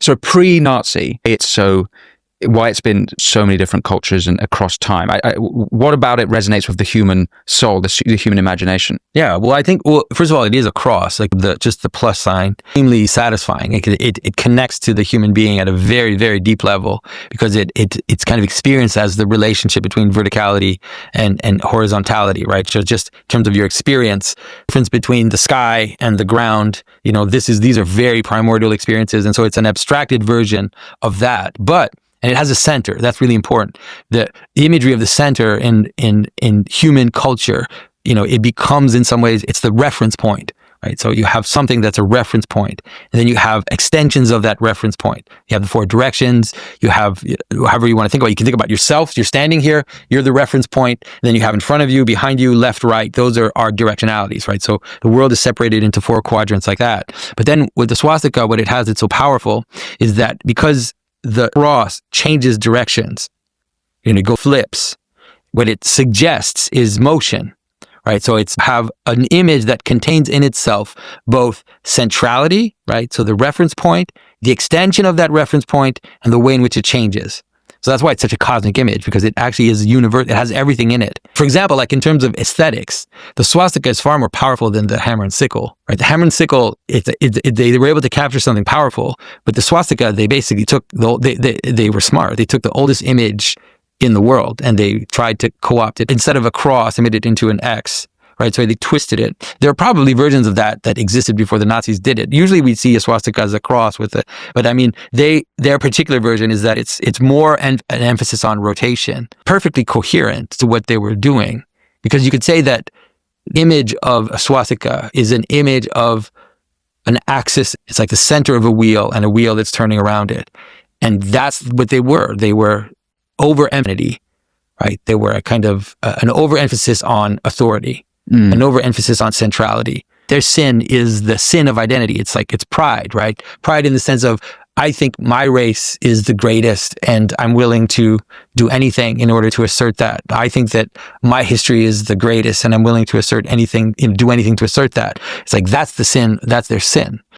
So pre-Nazi, why it's been so many different cultures and across time. What about it resonates with the human soul, the human imagination? Yeah, well, I think, first of all, it is a cross, like just the plus sign, extremely satisfying. It connects to the human being at a very, very deep level, because it's kind of experienced as the relationship between verticality and horizontality, right? So just in terms of your experience, difference between the sky and the ground, these are very primordial experiences. And so it's an abstracted version of that. And it has a center. That's really important. The imagery of the center in human culture, it becomes, in some ways, it's the reference point, right? So you have something that's a reference point, and then you have extensions of that reference point. You have the four directions. You have, however you want to think about it. You can think about yourself. You're standing here. You're the reference point. And then you have in front of you, behind you, left, right. Those are our directionalities, right? So the world is separated into four quadrants like that. But then with the swastika, what it has that's so powerful is that because the cross changes directions, it flips. What it suggests is motion, right? So it's have an image that contains in itself both centrality, right? So the reference point, the extension of that reference point, and the way in which it changes. So that's why it's such a cosmic image, because it actually is universal. It has everything in it. For example, like in terms of aesthetics, the swastika is far more powerful than the hammer and sickle, right? The hammer and sickle, they were able to capture something powerful, but the swastika, they basically took, they were smart. They took the oldest image in the world and they tried to co-opt it. Instead of a cross, they made it into an X. Right, so they twisted it. There are probably versions of that existed before the Nazis did it. Usually we see a swastika as a cross with it, but I mean, their particular version is that it's more an emphasis on rotation, perfectly coherent to what they were doing. Because you could say that image of a swastika is an image of an axis. It's like the center of a wheel and a wheel that's turning around it. And that's what they were. They were over-emphasis, right? They were a kind of an overemphasis on authority. An overemphasis on centrality. Their sin is the sin of identity. It's pride, right? Pride in the sense of, I think my race is the greatest and I'm willing to do anything in order to assert that. I think that my history is the greatest and I'm willing to assert anything, do anything to assert that. It's like, that's the sin, that's their sin.